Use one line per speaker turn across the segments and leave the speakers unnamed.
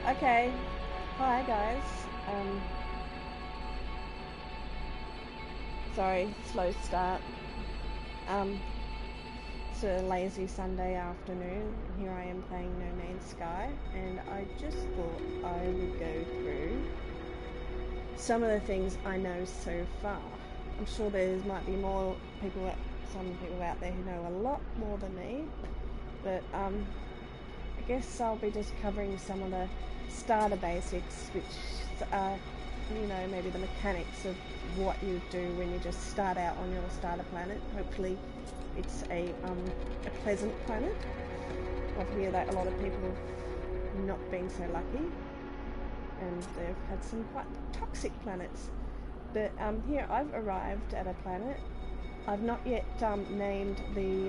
Okay. Hi guys. Sorry, slow start. Um, it's a lazy Sunday afternoon. Here I am playing No Man's Sky, and I just thought I would go through some of the things I know so far. I'm sure there might be some people out there who know a lot more than me, but I guess I'll be just covering some of the starter basics, which are, maybe the mechanics of what you do when you just start out on your starter planet. Hopefully, it's a pleasant planet. I hear that a lot of people have not been so lucky, and they've had some quite toxic planets. But here I've arrived at a planet. I've not yet named the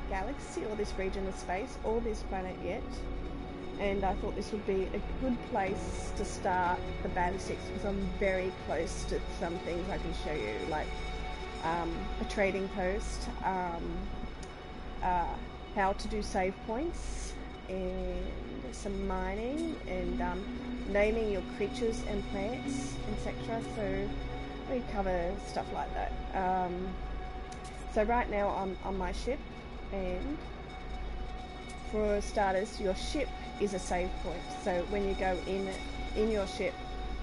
galaxy or this region of space or this planet yet, and I thought this would be a good place to start the basics because I'm very close to some things I can show you, like a trading post, how to do save points, and some mining, and naming your creatures and plants, etc. So we cover stuff like that. So right now I'm on my ship, and for starters, your ship is a save point. So when you go in your ship,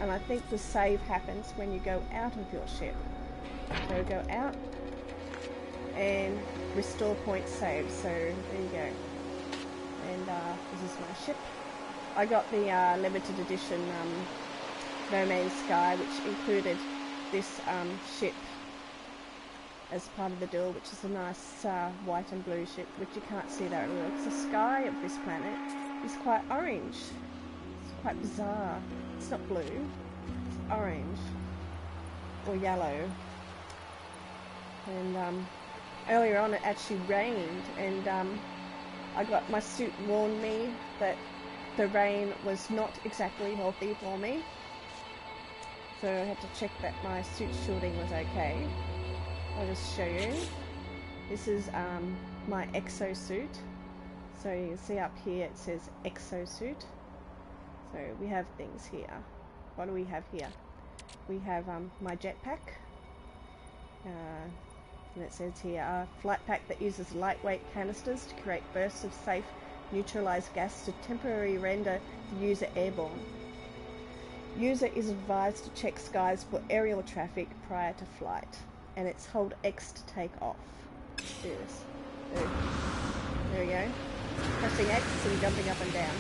and I think the save happens when you go out of your ship. So go out and restore point save. So there you go. And this is my ship. I got the limited edition No Man's Sky, which included this ship as part of the deal, which is a nice white and blue ship, which you can't see that really because the sky of this planet is quite orange. It's quite bizarre. It's not blue, it's orange or yellow. And earlier on it actually rained, and I got my suit warned me that the rain was not exactly healthy for me, so I had to check that my suit shielding was okay. I'll just show you. This is my exosuit. So you can see up here it says exosuit. So we have things here. What do we have here? We have my jetpack. And it says here, a flight pack that uses lightweight canisters to create bursts of safe neutralized gas to temporarily render the user airborne. User is advised to check skies for aerial traffic prior to flight, and it's hold X to take off. Do this. There we go. Pressing X and jumping up and down.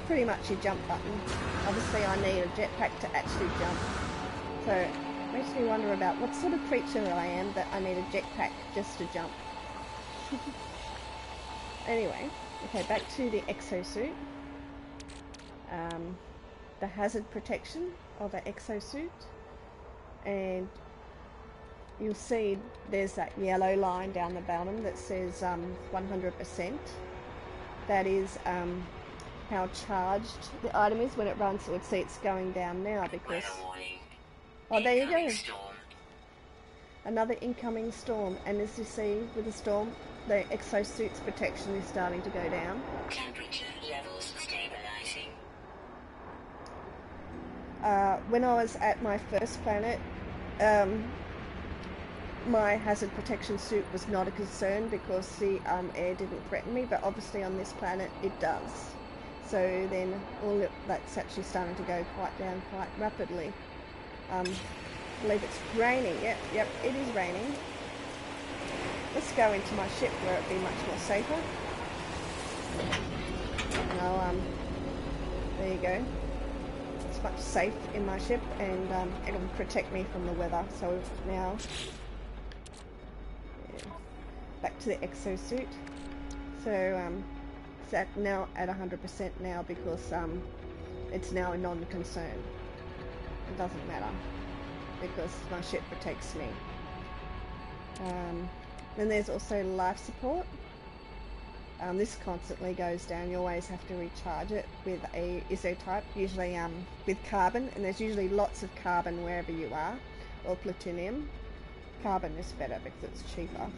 Pretty much your jump button. Obviously I need a jetpack to actually jump. So it makes me wonder about what sort of creature I am that I need a jetpack just to jump. Anyway, okay, back to the exosuit. The hazard protection of an exosuit, and you'll see there's that yellow line down the bottom that says 100%. That is how charged the item is when it runs. So let's see, it's going down now because... Oh, there you go. Another incoming storm, and as you see with the storm, the exosuit's protection is starting to go down.
Temperature levels stabilizing.
When I was at my first planet, my hazard protection suit was not a concern because the air didn't threaten me, but obviously on this planet it does. So then all that's actually starting to go down quite rapidly. I believe it's raining. Yep, it is raining. Let's go into my ship where it'd be much more safer. Now, there you go. It's much safe in my ship, and it'll protect me from the weather. So now, yeah, back to the exosuit. So it's now at 100% now because it's now a non-concern. It doesn't matter because my ship protects me. Then there's also life support. This constantly goes down. You always have to recharge it with a isotype, usually with carbon, and there's usually lots of carbon wherever you are, or plutonium. Carbon is better because it's cheaper.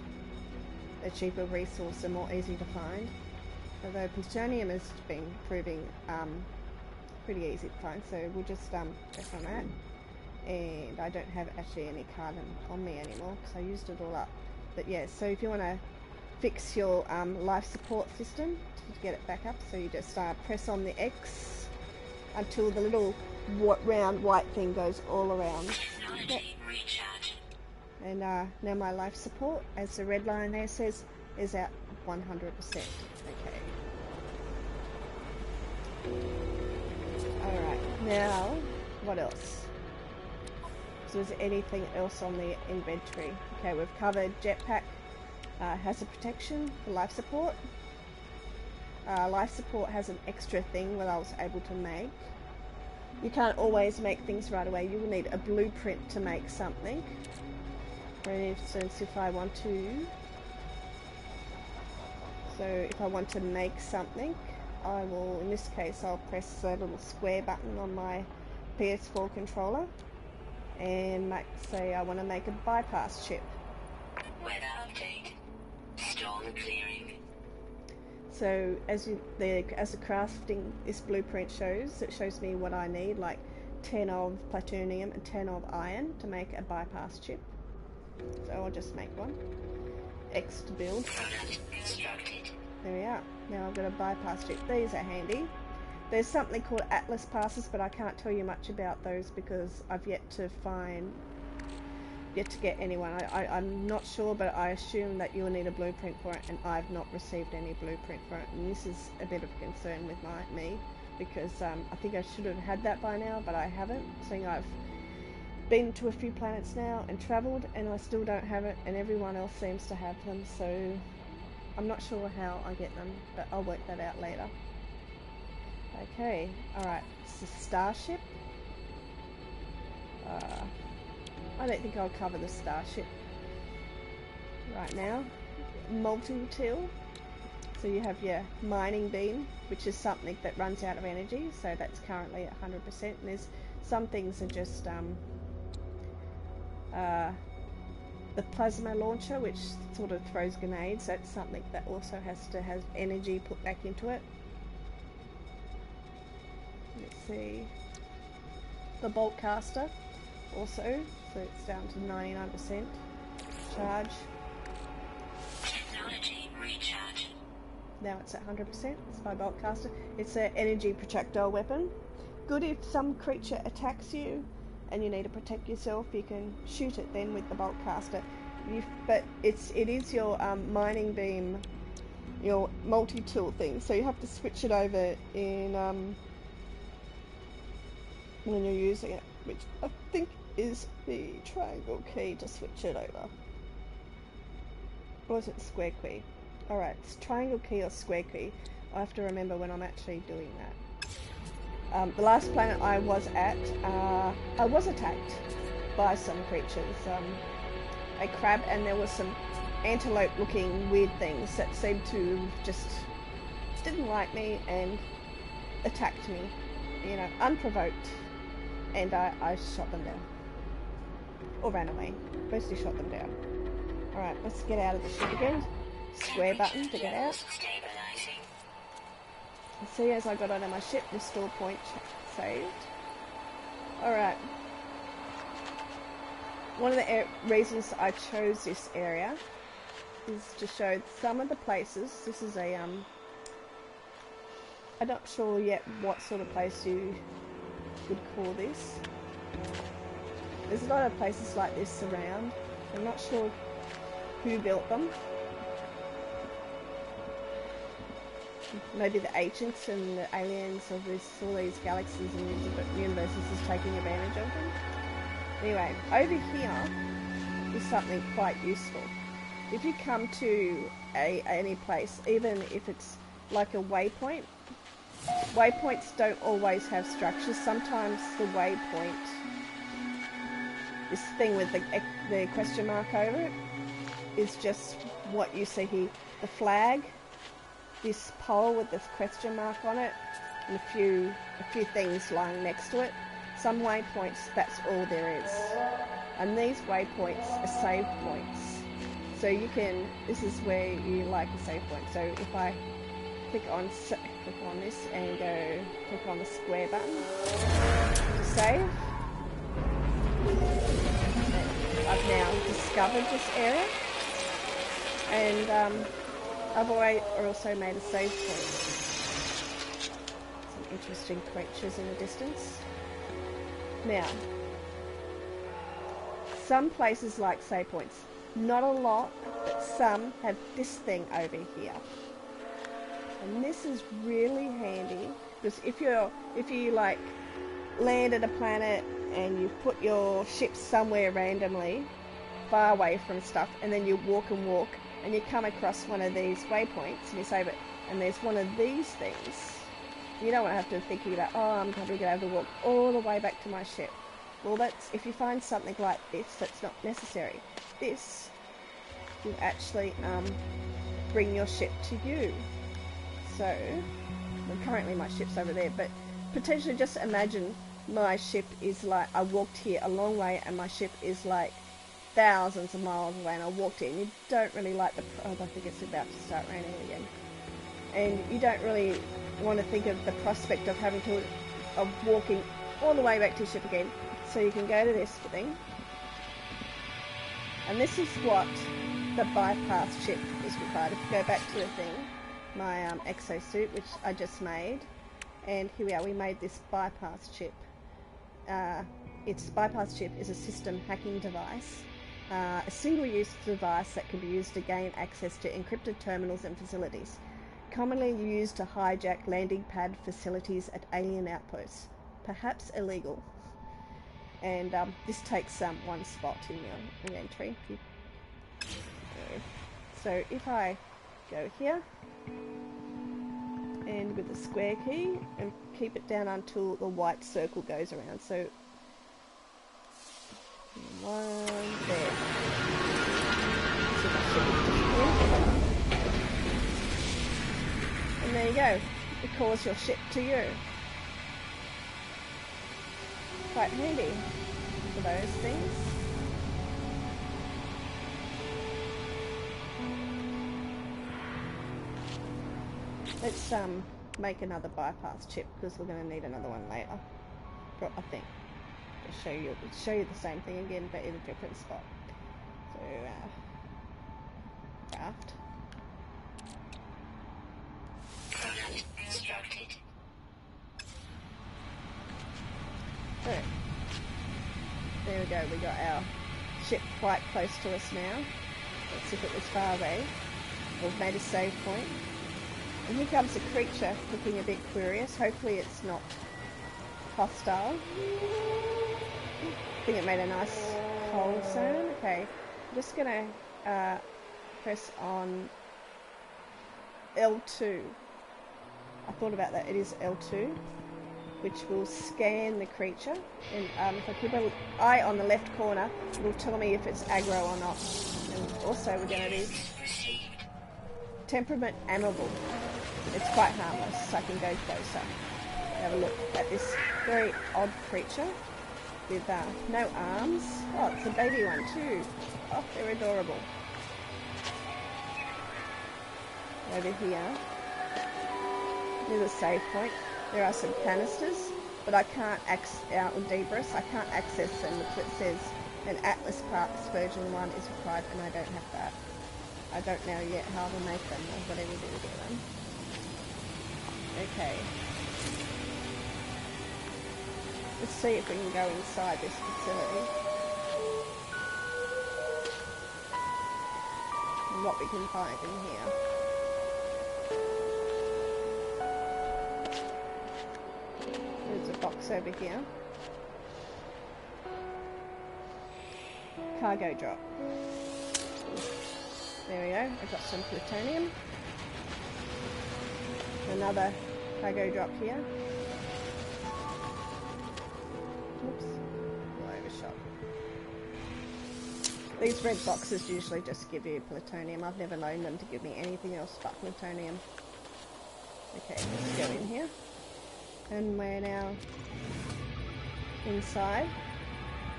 A cheaper resource and more easy to find. Although plutonium has been proving pretty easy to find, so we'll just press on that. And I don't have actually any carbon on me anymore because I used it all up. But yeah, so if you want to fix your life support system to get it back up, so you just press on the X until the little round white thing goes all around. Yep. And now my life support, as the red line there says, is at 100%. Okay. Alright, now what else? So is there anything else on the inventory? Okay, we've covered jetpack, hazard protection, the life support. Life support has an extra thing that I was able to make. You can't always make things right away. You will need a blueprint to make something. For instance, if I want to... So if I want to make something, I will, in this case, I'll press the little square button on my PS4 controller and say I want to make a bypass chip.
Weather update. Storm clearing.
So as the crafting this blueprint shows, it shows me what I need, like 10 of plutonium and 10 of iron to make a bypass chip. So I'll just make one. X to build. There we are. Now I've got a bypass chip. These are handy. There's something called Atlas passes, but I can't tell you much about those because I've yet to get anyone. I'm not sure, but I assume that you'll need a blueprint for it, and I've not received any blueprint for it. And this is a bit of a concern with me because I think I should have had that by now, but I haven't. Seeing I've been to a few planets now and travelled, and I still don't have it, and everyone else seems to have them, so I'm not sure how I get them, but I'll work that out later. Okay, alright, it's a starship. I don't think I'll cover the starship right now. Multi-tool. So you have your mining beam, which is something that runs out of energy, so that's currently at 100%, and there's some things are just the plasma launcher, which sort of throws grenades. That's something that also has to have energy put back into it. Let's see. The bolt caster also, so it's down to 99% charge.
Technology recharge.
Now it's at 100%. It's my bolt caster. It's an energy projectile weapon. Good if some creature attacks you and you need to protect yourself, you can shoot it then with the bolt caster. But it is your mining beam, your multi-tool thing, so you have to switch it over in when you're using it, which I think is the triangle key to switch it over. Or is it the square key? Alright, it's triangle key or square key. I have to remember when I'm actually doing that. The last planet I was at, I was attacked by some creatures. A crab, and there was some antelope looking weird things that seemed to just didn't like me and attacked me, you know, unprovoked, and I shot them down. Or ran away. Mostly shot them down. Alright, let's get out of the ship again. Square button to get out. See, as I got onto my ship, restore point saved. Alright. One of the reasons I chose this area is to show some of the places. This is a, I'm not sure yet what sort of place you would call this. There's a lot of places like this around. I'm not sure who built them. Maybe the ancients and the aliens of all these galaxies and universes is taking advantage of them. Anyway, over here is something quite useful. If you come to any place, even if it's like a waypoint, waypoints don't always have structures. Sometimes the waypoint, this thing with the question mark over it, is just what you see here. The flag, this pole with this question mark on it, and a few things lying next to it. Some waypoints, that's all there is. And these waypoints are save points. So you can, this is where you like a save point. So if I click on this and go click on the square button to save. I've now discovered this area, and I've also made a save point. Some interesting creatures in the distance. Now, some places like save points, not a lot, but some have this thing over here. And this is really handy because if you like land at a planet and you put your ship somewhere randomly far away from stuff, and then you walk and you come across one of these waypoints and you save it, and there's one of these things, you don't want to have to think about, oh, I'm probably going to have to walk all the way back to my ship. Well, that's if you find something like this, that's not necessary. This will actually bring your ship to you. So, well, currently my ship's over there, but potentially just imagine my ship is like, I walked here a long way and my ship is like thousands of miles away, and I walked in. You don't really like the, oh, I think it's about to start raining again. And you don't really want to think of the prospect of having to, of walking all the way back to your ship again. So you can go to this thing. And this is what the bypass ship is required. If you go back to the thing, my exosuit, which I just made, and here we are, we made this bypass chip. Its bypass chip is a system hacking device, a single-use device that can be used to gain access to encrypted terminals and facilities, commonly used to hijack landing pad facilities at alien outposts, perhaps illegal. And this takes one spot in your inventory. So if I go here, and with the square key, and keep it down until the white circle goes around. So, one there. And there you go. It calls your ship to you. Quite handy for those things. Let's make another bypass chip because we're going to need another one later. I think. Just show you the same thing again, but in a different spot. So craft.
Product constructed.
So there we go. We got our ship quite close to us now. Let's see if it was far away. We've made a save point. And here comes a creature looking a bit curious. Hopefully it's not hostile. I think it made a nice cold sound. Okay, I'm just going to press on L2. I thought about that. It is L2, which will scan the creature. And if I keep an eye on the left corner, it will tell me if it's aggro or not. And also we're going to do temperament amiable. It's quite harmless, so I can go closer. Have a look at this very odd creature with no arms. Oh, it's a baby one too. Oh, they're adorable. Over here, near the save point, there are some canisters, but I can't access, or debris, I can't access them because it says an Atlas Parks version 1 is required, and I don't have that. I don't know yet how to make them or whatever to do with them. Okay. Let's see if we can go inside this facility. And what we can find in here. There's a box over here. Cargo drop. There we go. I've got some plutonium. Another cargo drop here. Oops. I overshot. These red boxes usually just give you plutonium. I've never known them to give me anything else but plutonium. Okay, let's go in here. And we're now inside.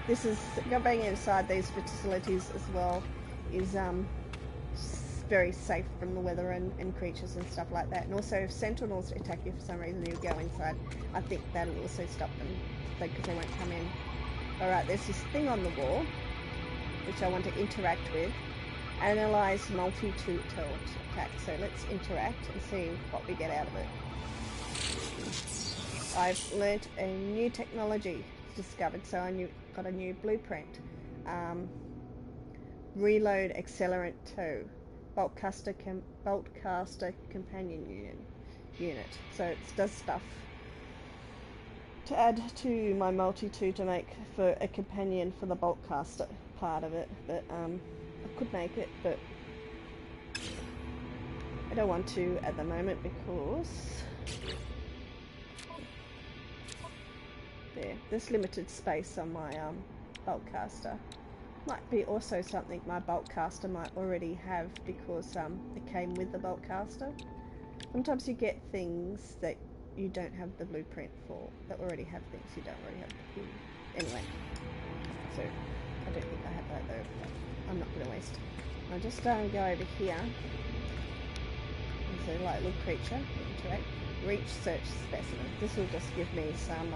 This is, being inside these facilities as well is very safe from the weather and creatures and stuff like that. And also, if sentinels attack you for some reason, you go inside. I think that'll also stop them, because they won't come in. Alright, there's this thing on the wall, which I want to interact with. Analyze multi-tool attack. So let's interact and see what we get out of it. I've learnt a new technology discovered, so I got a new blueprint. Reload accelerant 2, boltcaster companion unit. So it does stuff to add to my multi-tool to make for a companion for the boltcaster part of it. But I could make it, but I don't want to at the moment because there's limited space on my boltcaster. Might be also something my boltcaster might already have because it came with the boltcaster. Sometimes you get things that you don't have the blueprint for, that already have things you don't already have. Anyway, so I don't think I have that though, but I'm not going to waste it. I'll just go over here. There's a little creature, interact, reach search specimen. This will just give me some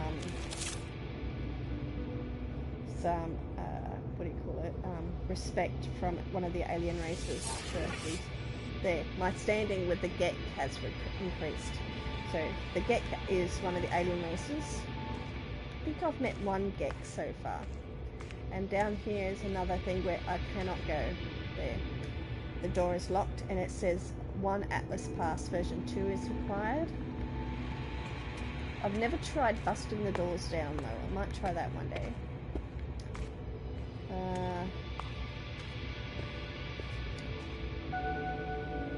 what do you call it, respect from one of the alien races. There, my standing with the Gek has increased. So the Gek is one of the alien races. I think I've met one Gek so far. And down here is another thing where I cannot go. There, the door is locked and it says 1 Atlas Pass version 2 is required. I've never tried busting the doors down though. I might try that one day.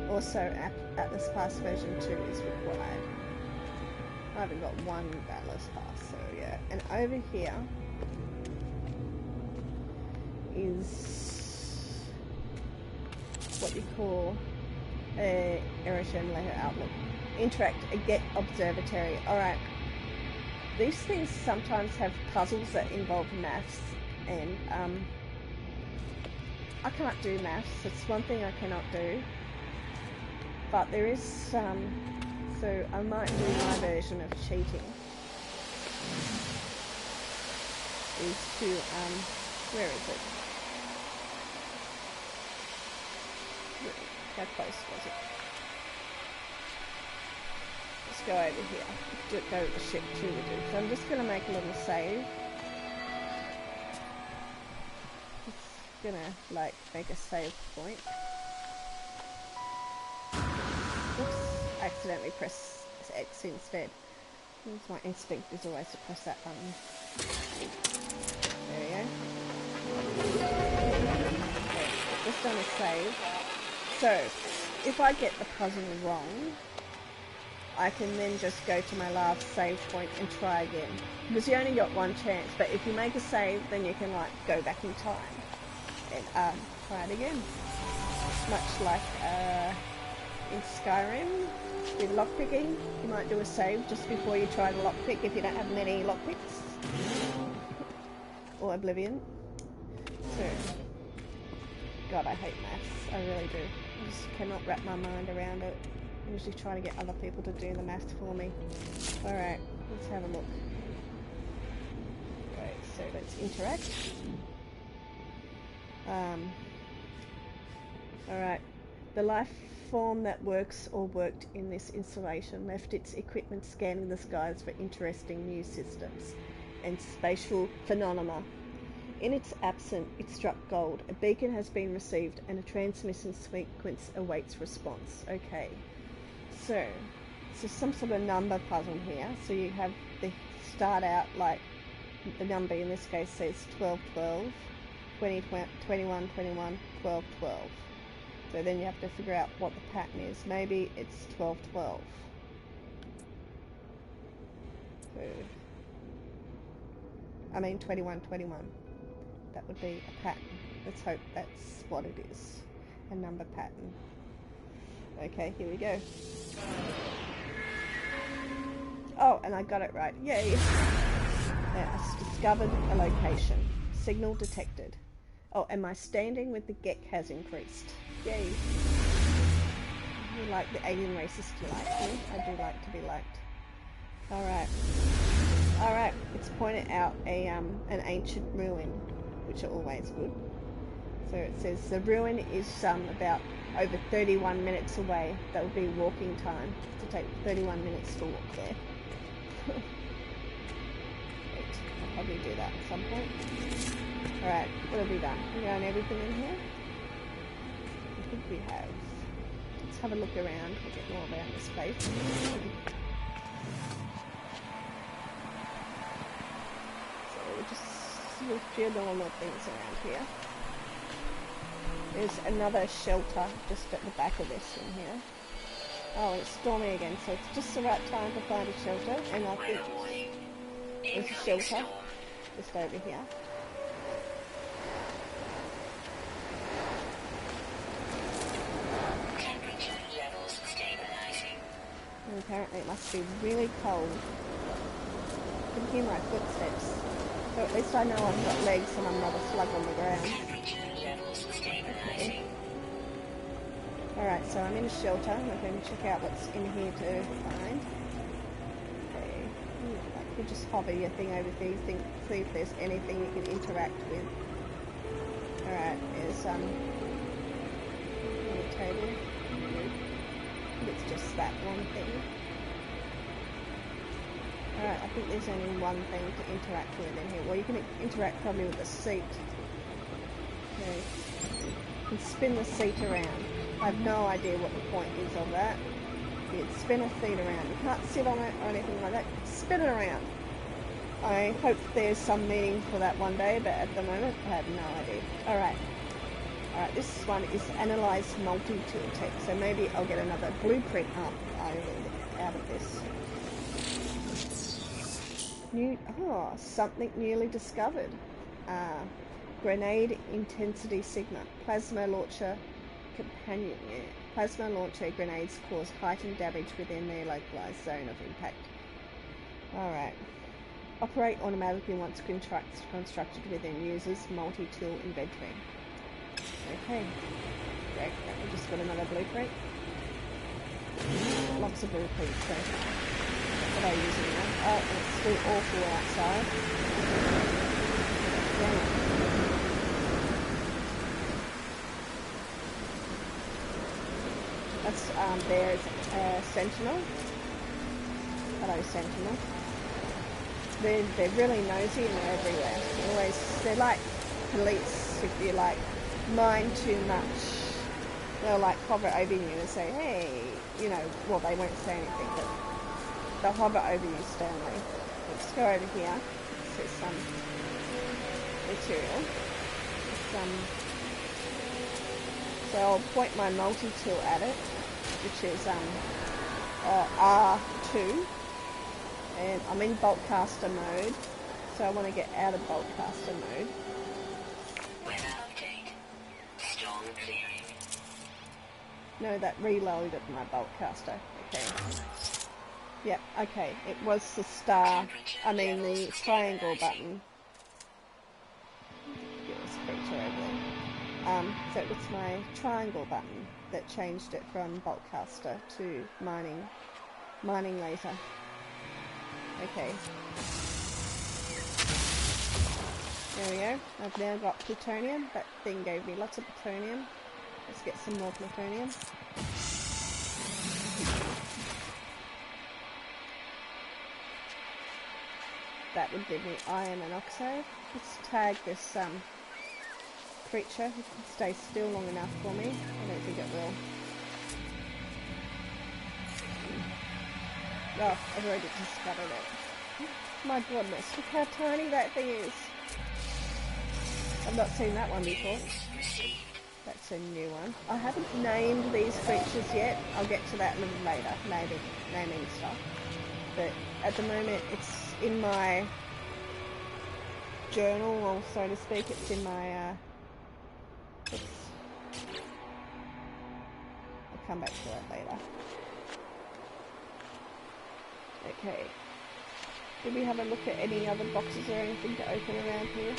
Also, Atlas Pass version 2 is required. I haven't got one Atlas Pass, so yeah. And over here is what you call a Erosion Letter Outlook. Interact, a Get Observatory. Alright. These things sometimes have puzzles that involve maths, and I can't do maths. It's one thing I cannot do. But there is some, so I might do my version of cheating. Is to, where is it? How close was it? Let's go over here. Go to the ship to the dude. So I'm just going to make a little save. Just going to, like, make a save point. Oops, accidentally press X instead. My instinct is always to press that button. There we go. Okay, just done a save. So, if I get the puzzle wrong, I can then just go to my last save point and try again. Because you only got one chance, but if you make a save, then you can like go back in time and try it again. Much like in Skyrim, with lockpicking, you might do a save just before you try the lockpick if you don't have many lockpicks. Or Oblivion. So, God, I hate maths. I really do. I just cannot wrap my mind around it. I usually try to get other people to do the maths for me. Alright, let's have a look. Okay, so let's interact. Alright, the life form that works or worked in this installation left its equipment scanning the skies for interesting new systems and spatial phenomena. In its absence, it struck gold. A beacon has been received and a transmission sequence awaits response. Okay, so some sort of number puzzle here. So you have the start out like the number in this case says 12, 12, 20, 21, 21, 12, 12. So then you have to figure out what the pattern is. Maybe it's 12, 12. So, I mean 21, 21. That would be a pattern. Let's hope that's what it is. A number pattern. Okay, here we go. Oh, and I got it right. Yay! I discovered a location. Signal detected. Oh, and my standing with the Gek has increased. Yay! You like the alien races to like me. I do like to be liked. Alright. Alright, it's pointed out an ancient ruin, which are always good. So it says the ruin is about over 31 minutes away. That would be walking time. To take 31 minutes to walk there. I'll probably do that at some point. Alright, what have we done? We done everything in here? I think we have. Let's have a look around a bit more around this place. So we'll just see a few normal things around here. There's another shelter just at the back of this in here. Oh, it's stormy again, so it's just the right time to find a shelter, and I think there's a shelter just over here.
Temperature levels stabilizing.
And apparently it must be really cold. I can hear my footsteps. So at least I know I've got legs and I'm not a slug on the ground.
Temperature levels stabilizing.
Alright, so I'm in a shelter. I'm going to check out what's in here to find. Okay. You just hover your thing over there, see if there's anything you can interact with. Alright, there's on the table. It's just that one thing. Alright, I think there's only one thing to interact with in here. Well, you can interact probably with the seat. Okay. You can spin the seat around. I have no idea what the point is of that. You spin a seat around. You can't sit on it or anything like that. Spin it around. I hope there's some meaning for that one day, but at the moment I have no idea. Alright. Alright, this one is Analyze Multi-Tool Tech. So maybe I'll get another blueprint out of this. Something newly discovered. Grenade Intensity Sigma. Plasma Launcher Companion. Yeah. Plasma Launcher grenades cause heightened damage within their localized zone of impact. Alright. Operate automatically once constructed within user's multi-tool inventory. Okay. Great. We just got another blueprint. Lots of blueprints. So what are I using now? Oh, it's still awful outside. Yeah. That's, there's a Sentinel. Hello, Sentinel. They're really nosy and they're everywhere. They're like police. If you like mind too much, they'll like hover over you and say, hey, you know, well, they won't say anything, but they'll hover over you sternly. Let's go over here. There's some material. So I'll point my multi-tool at it, which is R2, and I'm in bulkcaster mode, so I want to get out of bulkcaster mode.
Weather update. Storm clearing.
No, that reloaded my bulkcaster. Okay. Yep, okay. It was the the triangle button. Get this creature over there. So it was my triangle button that changed it from bulkcaster to mining laser. Okay. There we go. I've now got plutonium. That thing gave me lots of plutonium. Let's get some more plutonium. That would give me iron and oxide. Let's tag this creature. It can stay still long enough for me. I don't think it will. Oh, I've already discovered it. My goodness, look how tiny that thing is. I've not seen that one before. That's a new one. I haven't named these creatures yet. I'll get to that a little later, maybe, naming stuff. But at the moment, it's in my journal, or so to speak. It's in my, I'll come back to that later. Okay. Did we have a look at any other boxes or anything to open around here?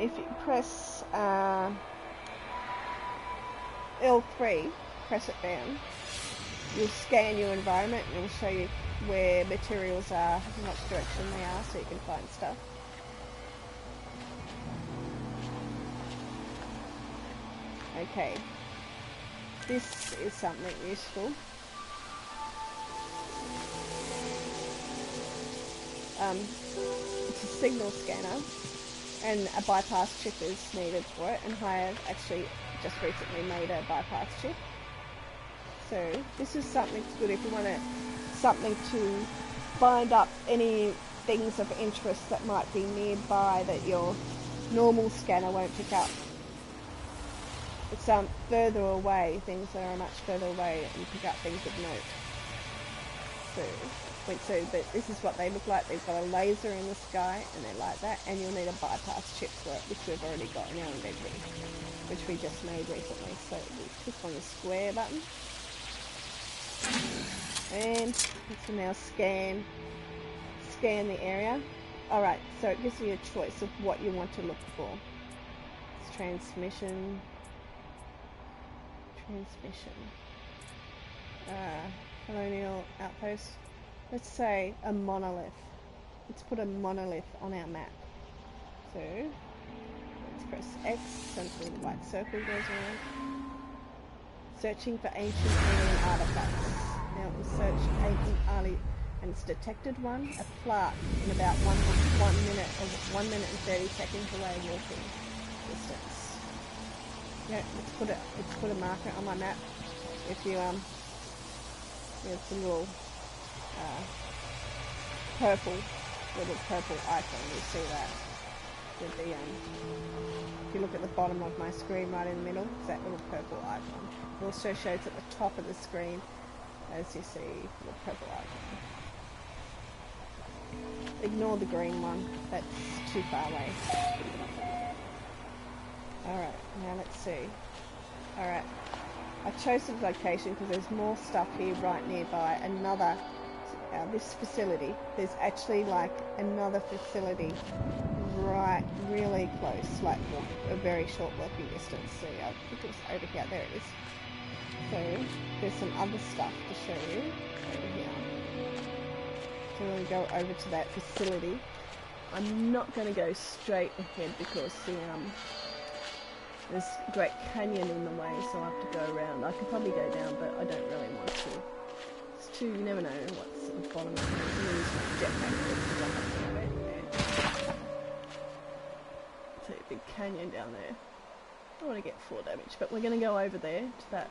if you press L3, press it down, you'll scan your environment and it'll show you where materials are, in which direction they are, so you can find stuff. Okay, this is something useful. It's a signal scanner, and a bypass chip is needed for it, and I have actually just recently made a bypass chip. So this is something that's good if you want something to find up any things of interest that might be nearby that your normal scanner won't pick up. It's further away, things that are much further away, and pick up things of note. But this is what they look like. They've got a laser in the sky, and they're like that, and you'll need a bypass chip for it, which we've already got in our inventory, which we just made recently. So we click on the square button, and this will now scan the area. Alright, so it gives you a choice of what you want to look for. It's transmission, colonial outpost. Let's say a monolith. Let's put a monolith on our map. So let's press X until the white circle goes around. Searching for ancient alien artifacts. Now it will search ancient alien, and it's detected one, a plaque in about 1 minute or 1 minute and 30 seconds away walking distance. Yeah, let's put a marker on my map. If you it's a little purple icon. You see that with the if you look at the bottom of my screen right in the middle, it's that little purple icon. It also shows at the top of the screen, as you see, the purple icon. Ignore the green one, that's too far away. Alright, now let's see. Alright, I chose this location because there's more stuff here right nearby. Another, this facility, there's actually like another facility right really close, like a very short walking distance. See, I think it was over here, there it is. So, there's some other stuff to show you over here. So we'll go over to that facility. I'm not going to go straight ahead because there's Great Canyon in the way, so I have to go around. I could probably go down, but I don't really want to. It's too, you never know what's at the bottom of it. I'm going to use my jetpack to jump up to it. See a big canyon down there. I don't want to get 4 damage, but we're going to go over there to that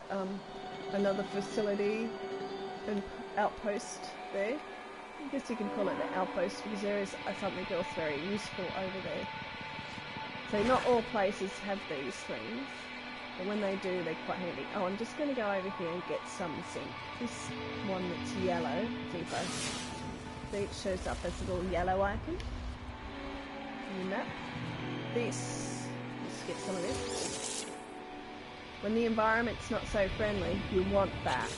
another facility and outpost there. I guess you can call it the outpost because there is something else very useful over there. So not all places have these things, but when they do, they're quite handy. Oh, I'm just going to go over here and get some zinc. This one that's yellow, see it shows up as a little yellow icon in the map. Let's get some of this. When the environment's not so friendly, you want that.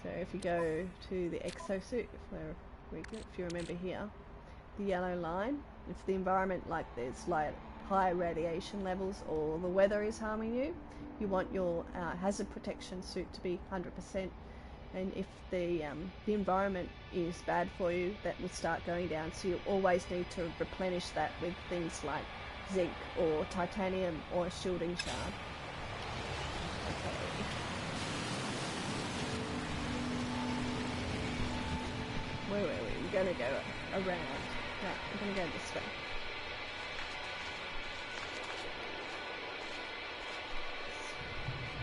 So if you go to the exosuit, if you remember here, the yellow line, it's the environment, like there's like high radiation levels or the weather is harming you. You want your hazard protection suit to be 100%, and if the environment is bad for you, that will start going down, so you always need to replenish that with things like zinc or titanium or a shielding shard. Okay. Where were we? We're going to go around. Right, we're going to go this way.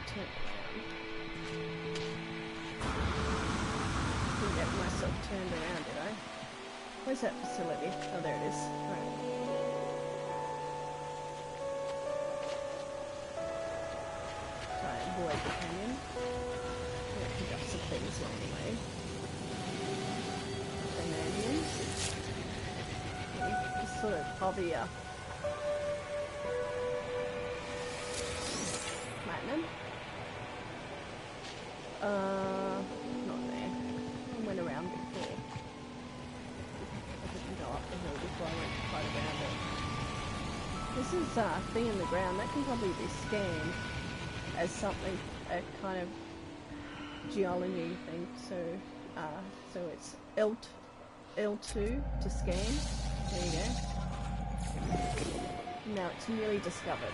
Turn around. Didn't get myself turned around, did I? Where's that facility? Oh, there it is. Right. Try and avoid the canyon. I'm going to pick up some things along the way. Just sort of hover platinum. Not there. I went around before. I didn't go up the hill before I went quite around it. This is a thing in the ground that can probably be scanned as something, a kind of geology thing. So it's L2 to scan. There you go. Now it's newly discovered.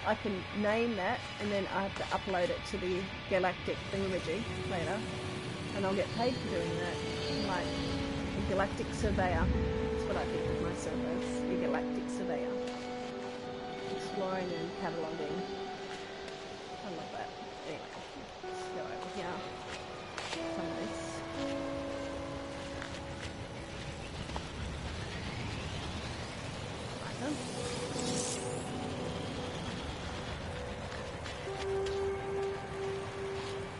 I can name that, and then I have to upload it to the galactic thingamajig later, and I'll get paid for doing that. Like a galactic surveyor. That's what I think of myself as, a galactic surveyor. Exploring and cataloguing. I love that. Anyway, let's go over here. Some of this. Like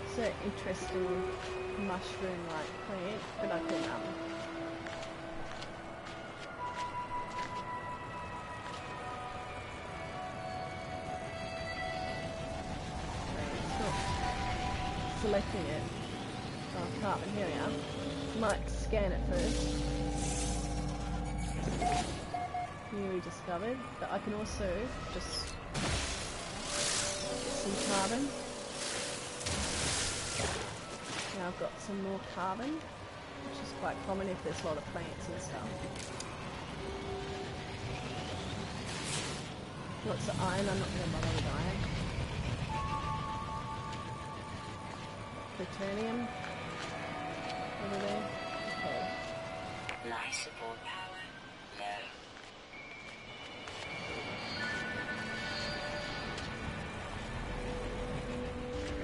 it's an interesting mushroom-like plant that I can it's not selecting it. Oh, carbon, here we are. Might scan it first. Newly discovered, but I can also just get some carbon. Now I've got some more carbon, which is quite common if there's a lot of plants and stuff. Lots of iron, I'm not going to bother with iron. Plutonium over there. Okay.
Life support power low.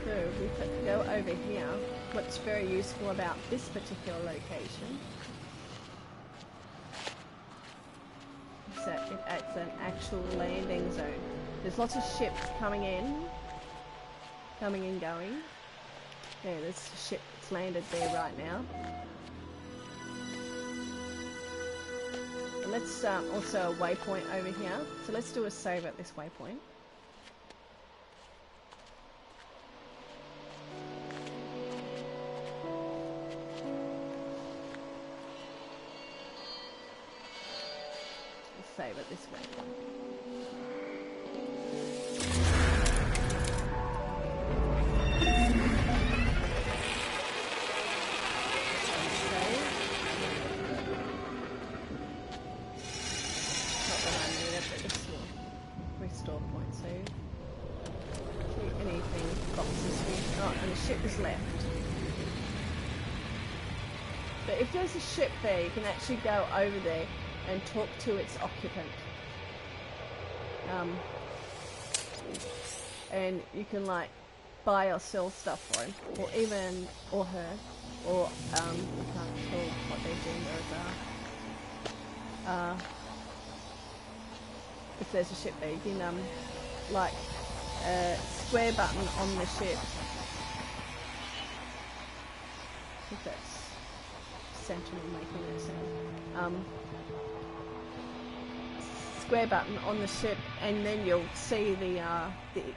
So we could go over here. What's very useful about this particular location is that it acts as an actual landing zone. There's lots of ships coming and going. Yeah, there's a ship that's landed there right now. And let's also a waypoint over here. So let's do a save at this waypoint. Save it this way. Not that I need it, but this will restore point. So anything boxes here. Oh, and the ship is left. But if there's a ship there, you can actually go over there and talk to its occupant. And you can like buy or sell stuff for him, or her, or you can't tell what their genders are. If there's a ship there, you can like square button on the ship. If that's Sentinel making that sound. Square button on the ship, and then you'll see the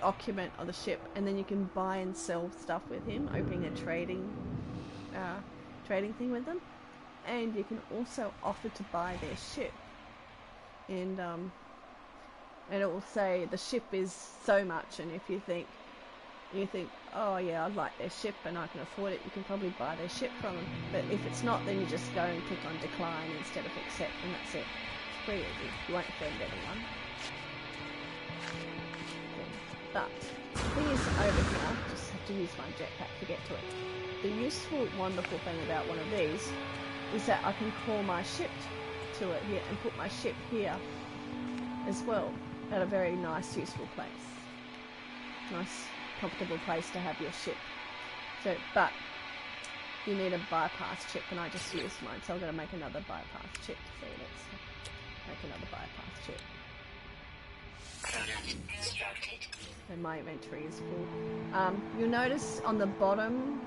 occupant of the ship, and then you can buy and sell stuff with him, opening a trading thing with them, and you can also offer to buy their ship, and it will say the ship is so much, and if you think, oh yeah, I'd like their ship and I can afford it, you can probably buy their ship from them. But if it's not, then you just go and click on decline instead of accept, and that's it. Pretty easy. You won't offend anyone. But the thing is over here, just have to use my jetpack to get to it. The useful, wonderful thing about one of these is that I can call my ship to it here and put my ship here as well at a very nice, useful place. Nice, comfortable place to have your ship. So, but you need a bypass chip, and I just used mine, so I'm going to make another bypass chip. So let's make another bypass chip.
Product constructed.
And my inventory is full. You'll notice on the bottom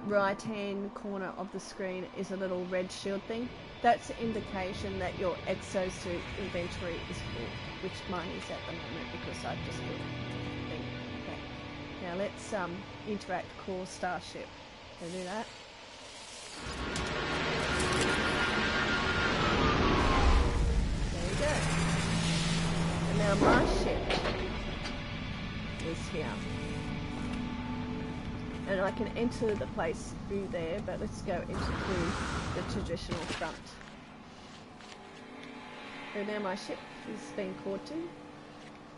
right hand corner of the screen is a little red shield thing. That's an indication that your exosuit inventory is full, which mine is at the moment because I've just built the thing. Okay. Now let's interact core starship. Can I do that? go. And now my ship is here. And I can enter the place through there, but let's go into through the traditional front. So now my ship is being caught to.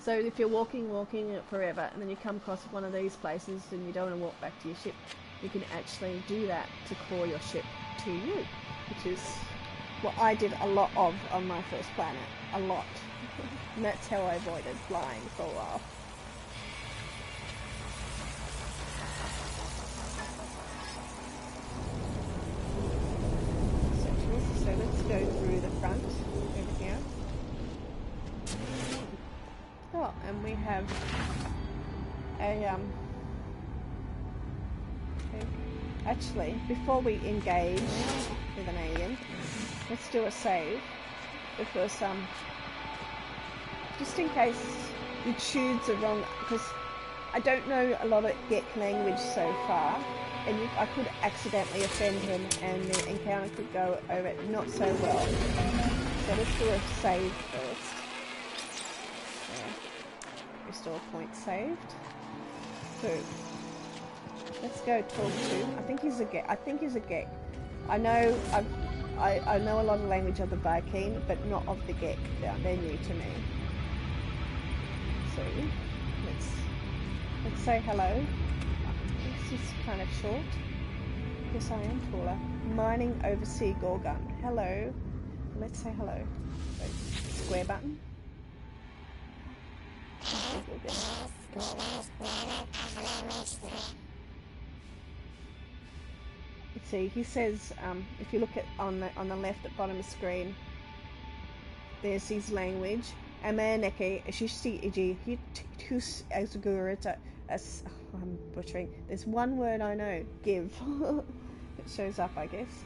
So if you're walking it forever, and then you come across one of these places and you don't want to walk back to your ship, you can actually do that to call your ship to you, which is what I did a lot of on my first planet. A lot. And that's how I avoided flying for a while. So let's go through the front over here. Oh, and we have a actually, before we engage with an alien, let's do a save, because just in case you choose the wrong, because I don't know a lot of Gek language so far, and I could accidentally offend him and the encounter could go over not so well. So let's do a save first. Restore point saved. So let's go talk to. I think he's a Gek. I know I know a lot of language of the Vy'keen, but not of the Gek. They're new to me. So let's say hello. This is kind of short. Yes, I am taller. Mining Oversea Gorgon. Hello. Let's say hello. So, square button. Let's see. He says, if you look at on the left at bottom of the screen, there's his language. Amaneke Shishi Iji Hitus Azgurita. I'm butchering. There's one word I know. Give. It shows up, I guess.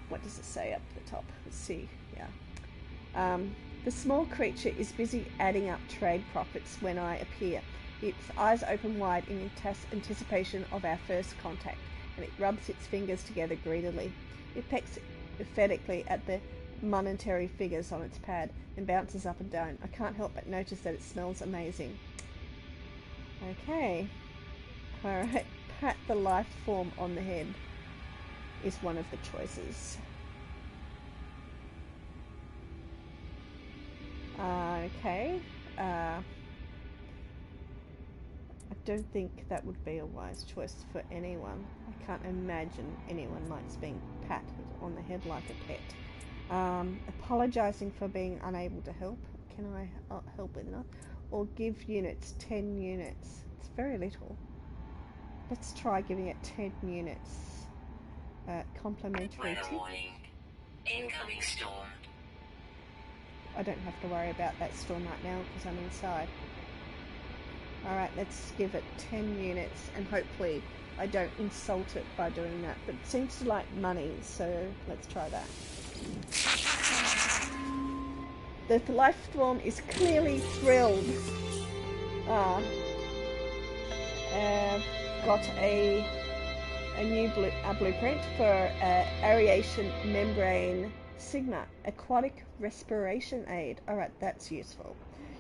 What does it say up the top? Let's see. Yeah. The small creature is busy adding up trade profits when I appear. Its eyes open wide in anticipation of our first contact, and it rubs its fingers together greedily. It pecks emphatically at the monetary figures on its pad and bounces up and down. I can't help but notice that it smells amazing. Okay. Alright. Pat the life form on the head is one of the choices. Okay. I don't think that would be a wise choice for anyone. I can't imagine anyone likes being patted on the head like a pet. Apologising for being unable to help. Can I help with enough? Or give units 10 units. It's very little. Let's try giving it 10 units. Complimentary tip.
Warning. Incoming storm.
I don't have to worry about that storm right now because I'm inside. Alright, let's give it 10 units and hopefully I don't insult it by doing that. But it seems to like money, so let's try that. The life form is clearly thrilled. Got a new blueprint for aeration membrane Sigma, aquatic respiration aid. Alright, that's useful.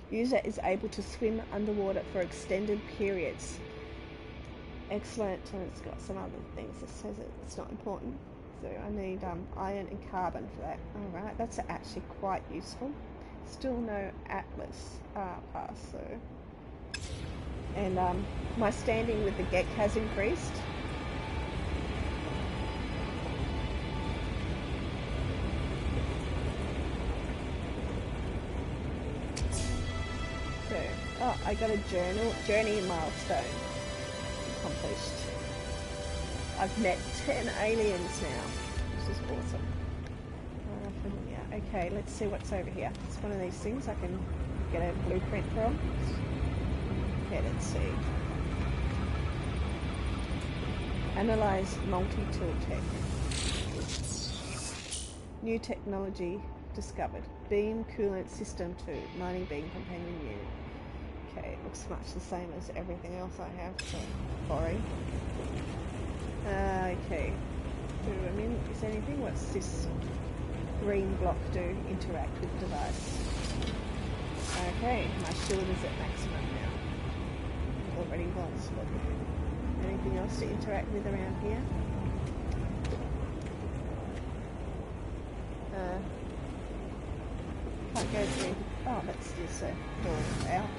User is able to swim underwater for extended periods. Excellent. And it's got some other things that says it's not important. So I need iron and carbon for that. Alright, that's actually quite useful. Still no Atlas pass, so. And my standing with the Gek has increased. So, oh, I got a journey milestone accomplished. I've met 10 aliens now, which is awesome. Yeah, okay, let's see what's over here. It's one of these things I can get a blueprint from. Okay, let's see. Analyze multi-tool tech. New technology discovered. Beam coolant system 2. Mining beam companion unit. Okay, it looks much the same as everything else I have, so boring. Okay. Is anything? What's this? green block do interact with the device. Okay, my shield is at maximum now. Already was. Anything else to interact with around here? Can't go through. Oh, that's just a door out.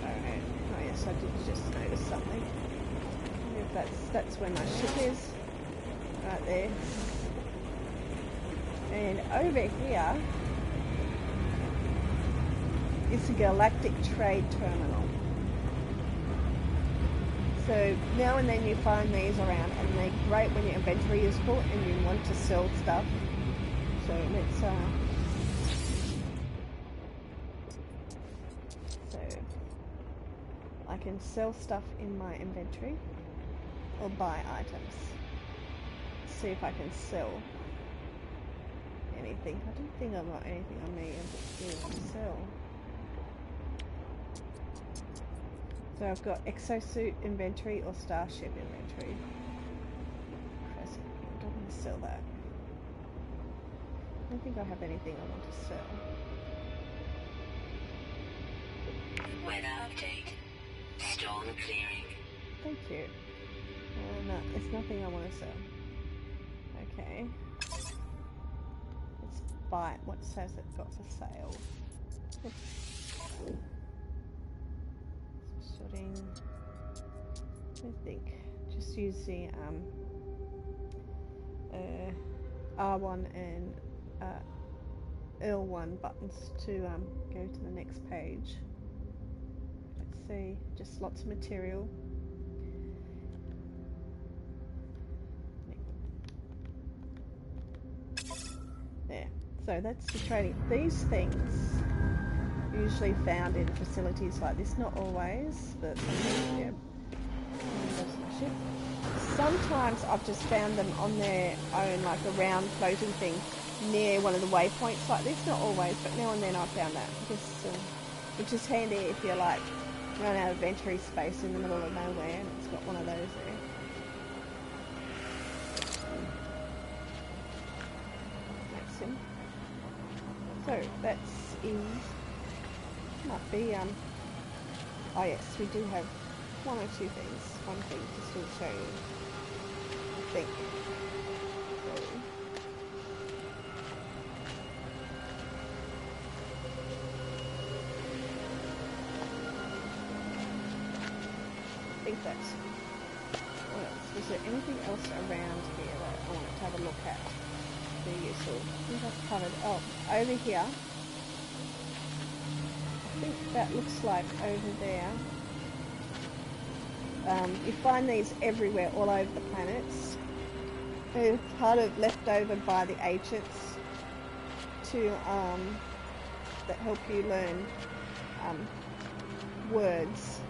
Alright. Oh yes, I did just notice something. If that's where my ship is. Right there. And over here is the Galactic Trade Terminal. So now and then you find these around, and they're great when your inventory is full and you want to sell stuff. So let's so I can sell stuff in my inventory or buy items. Let's see if I can sell anything. I don't think I've got anything on me to sell. So I've got exosuit inventory or starship inventory. Crescent. I don't want to sell that. I don't think I have anything I want to sell.
Weather update. Storm clearing.
Thank you. No, it's nothing I want to sell. Okay. Let's buy it. What says it got for sale? Shooting. I think just use the R1 and L1 buttons to go to the next page. Let's see, just lots of material. There. So that's the trading. These things usually found in facilities like this, not always, but sometimes, yeah. Sometimes I've just found them on their own, like a round floating thing near one of the waypoints like this. Not always, but now and then I've found that, which is handy if you're like run out of inventory space in the middle of nowhere, and it's got one of those there. That's him. So that's in. Might be, oh yes, we do have one or two things. One thing to still show you, I think. So, I think that's, what else? Is there anything else around here that I wanted to have a look at? Be useful. I think I've covered, oh, over here. I think that looks like over there. You find these everywhere, all over the planets. They're part of left over by the ancients to that help you learn words.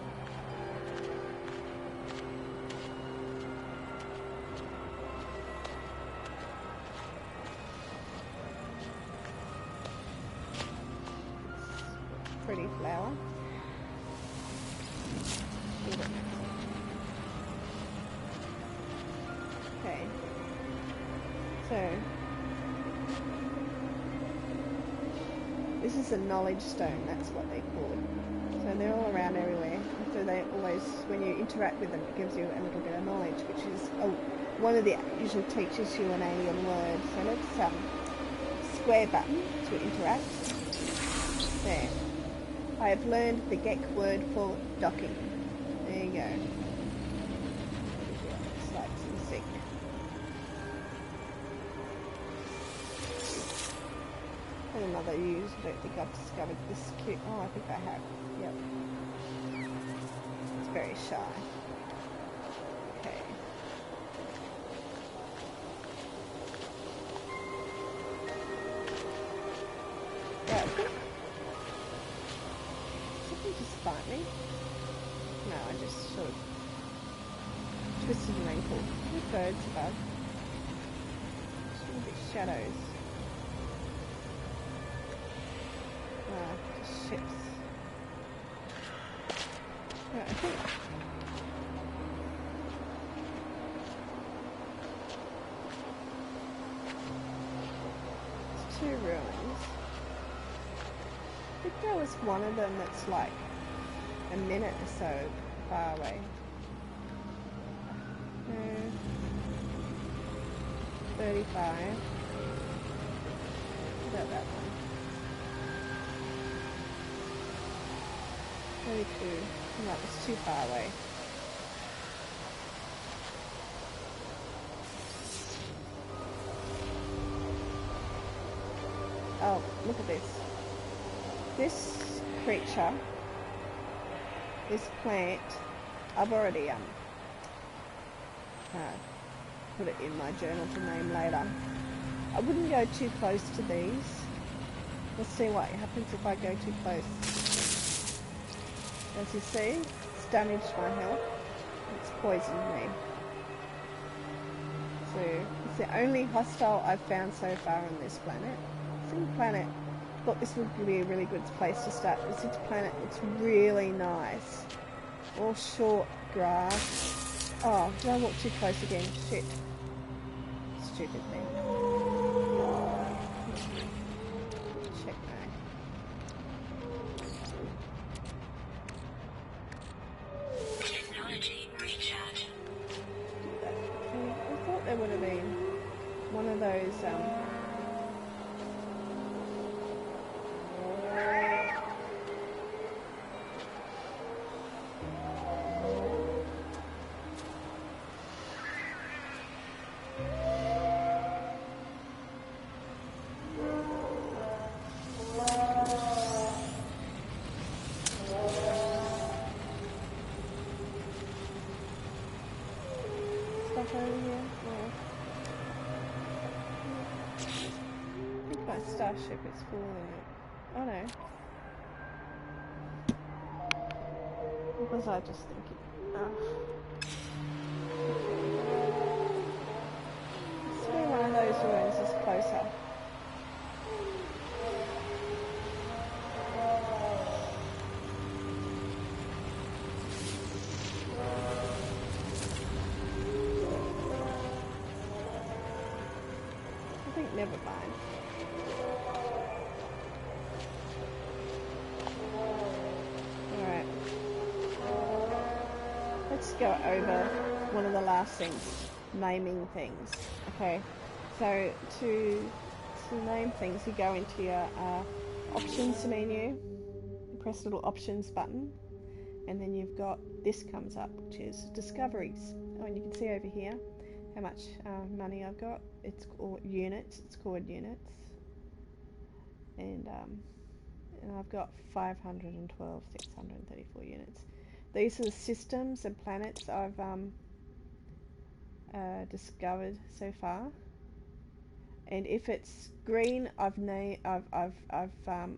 Pretty flower. Okay. So this is a knowledge stone, that's what they call it. So they're all around everywhere. So they always, when you interact with them, it gives you a little bit of knowledge, which is one of the usually teaches you an alien word. So let's square button to interact. There. I have learned the Gek word for docking. There you go. It's like some sick. And another use. I don't think I've discovered this cute. Oh, I think I have. Yep. It's very shy. Okay. Yeah, I think just bite me. No, I just sort of twisted an ankle. Two birds above. Just a little bit shadows. Just ships. Yeah, I think think there was one of them that's like a minute or so far away. No. 35. What about that one? 32. No, that was too far away. Oh, look at this. This creature, this plant, I've already put it in my journal to name later. I wouldn't go too close to these. Let's see what happens if I go too close. As you see, it's damaged my health. It's poisoned me. So it's the only hostile I've found so far on this planet. Single planet. Thought this would be a really good place to start. This planet looks really nice. All short grass. Oh, did I walk too close again? Shit. Stupid thing. Check now.
Technology recharge.
I thought there would have been one of those stuff over here. No. I think my starship is full in it. Oh no. What was I just thinking? Let's see one of those ruins is closer. I think never mind. Alright. Let's go over one of the last things. Naming things. Okay. So to name things, you go into your options menu. You press the little options button. And then you've got this comes up, which is discoveries. Oh, and you can see over here how much money I've got. It's called units. It's called units. And I've got 512, 634 units. These are the systems and planets I've discovered so far. And if it's green, I've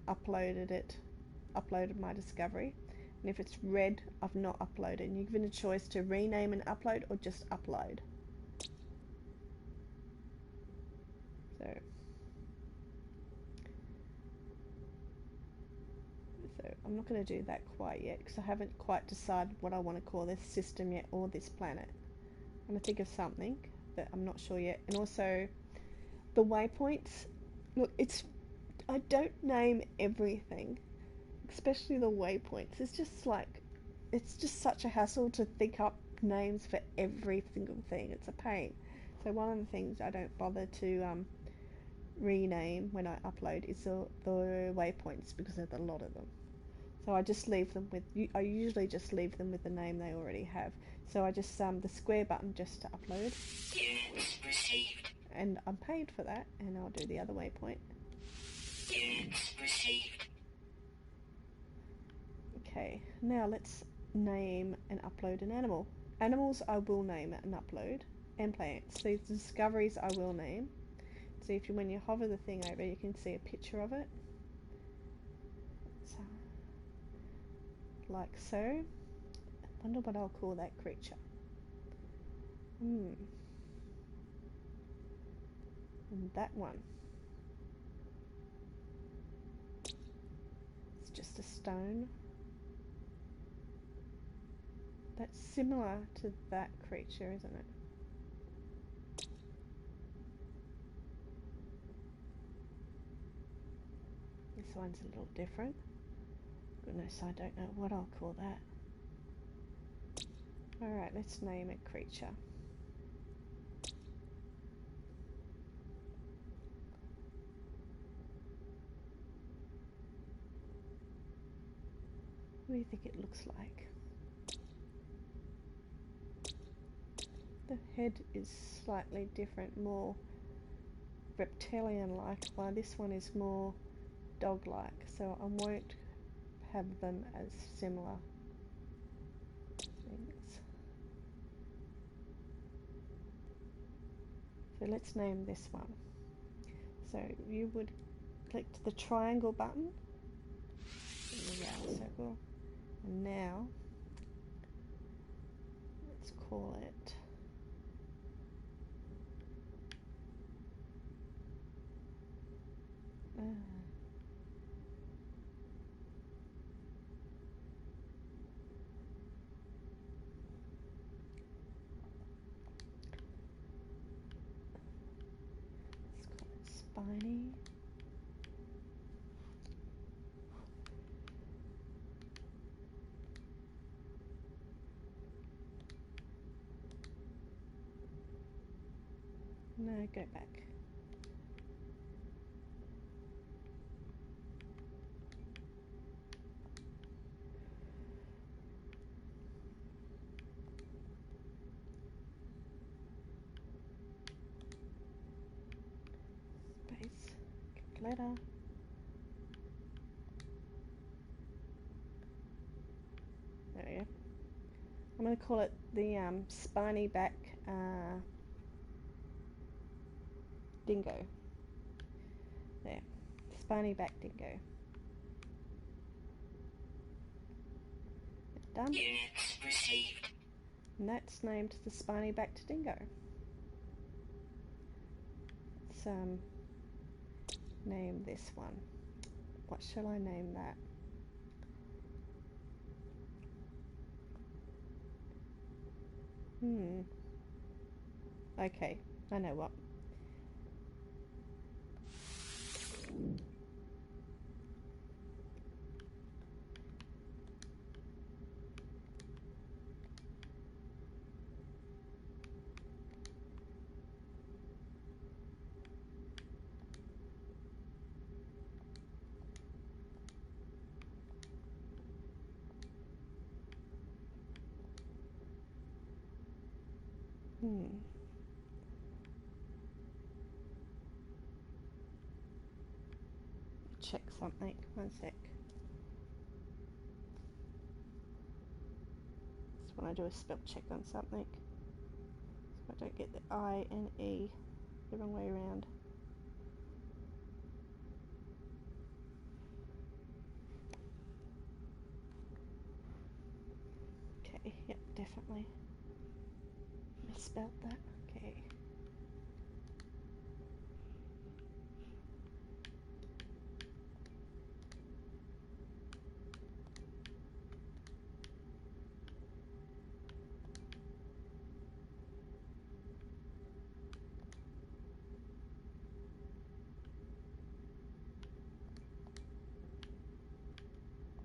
uploaded my discovery. And if it's red, I've not uploaded. And you're given a choice to rename and upload or just upload. So I'm not going to do that quite yet because I haven't quite decided what I want to call this system yet or this planet. I'm going to think of something, but I'm not sure yet. And also the waypoints. Look, I don't name everything, especially the waypoints. It's just such a hassle to think up names for every single thing. It's a pain. So one of the things I don't bother to rename when I upload is the waypoints because there's a lot of them. So I just leave them with. I usually just leave them with the name they already have. So I just the square button just to upload.
Units received.
And I'm paid for that, and I'll do the other waypoint.
Units received.
Okay, now let's name and upload an animal. Animals I will name and upload, and plants. These discoveries I will name. So when you hover the thing over, you can see a picture of it. So, like so. I wonder what I'll call that creature. And that one. It's just a stone. That's similar to that creature, isn't it? This one's a little different. Goodness, I don't know what I'll call that. Alright, let's name a creature. What do you think it looks like? The head is slightly different, more reptilian-like, while this one is more dog-like, so I won't have them as similar things. So let's name this one. So you would click the triangle button in the round circle, and now let's call it Spiny. No, go back. Space. Calculator. There we go. I'm going to call it the spiny back dingo. There. Spiny back dingo. Done.
Units received.
And that's named the spiny backed dingo. Let's name this one. What shall I name that? Okay, I know what. Check something. One sec. Just want to do a spell check on something, so I don't get the I and E the wrong way around. Okay, yep, definitely misspelled that. Okay.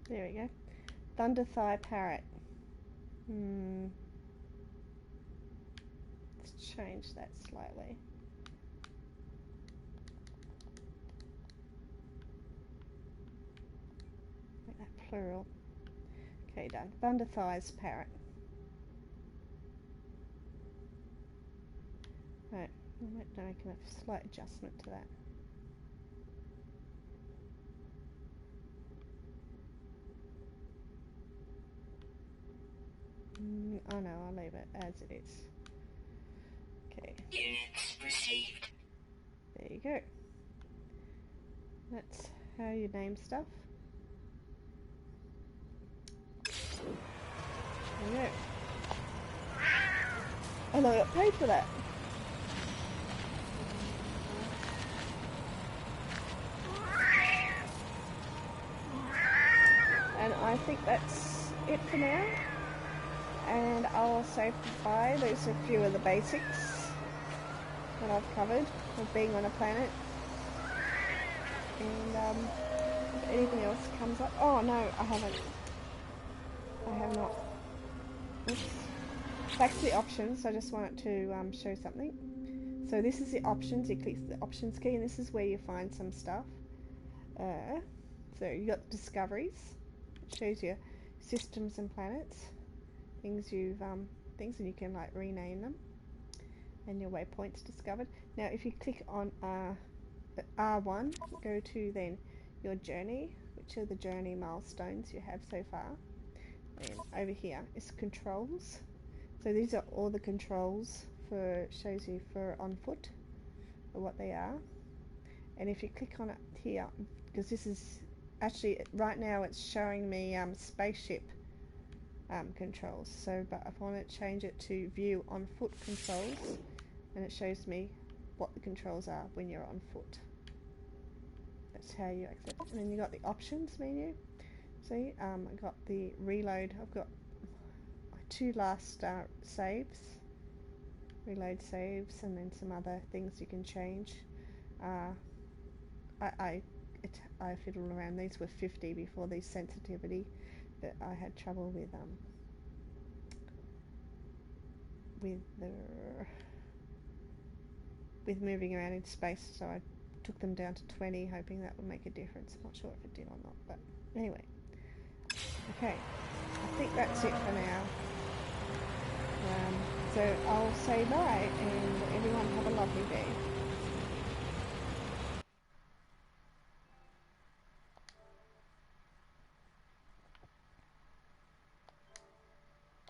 There we go. Thunder Thigh Parrot. Let's change that slightly. Make that plural. Okay, done. Thunder Thighs Parrot. Right, I might make a slight adjustment to that. Oh no, I'll leave it as it is. Okay.
Units received.
There you go. That's how you name stuff. There you go. And I got paid for that. And I think that's it for now. And I'll say goodbye. Those are a few of the basics that I've covered of being on a planet. And anything else comes up. Oh no, I haven't. I have not. Oops. Back to the options. I just wanted to show something. So this is the options. You click the options key, and this is where you find some stuff. So you got discoveries. It shows you systems and planets, things you've things, and you can like rename them, and your waypoints discovered. Now, if you click on R1, go to then your journey, which are the journey milestones you have so far. And over here is controls. So these are all the controls for, shows you for on foot, or what they are. And if you click on it here, because this is actually right now it's showing me spaceship controls. So, but if I want to change it to view on foot controls, and it shows me what the controls are when you're on foot. That's how you access it. And then you got the options menu. See, I got the reload. I've got my 2 last saves, reload saves, and then some other things you can change. I fiddled around. These were 50 before these sensitivity, but I had trouble with moving around in space, so I took them down to 20, hoping that would make a difference. I'm not sure if it did or not, but anyway. Okay, I think that's it for now. So I'll say bye, and everyone have a lovely day.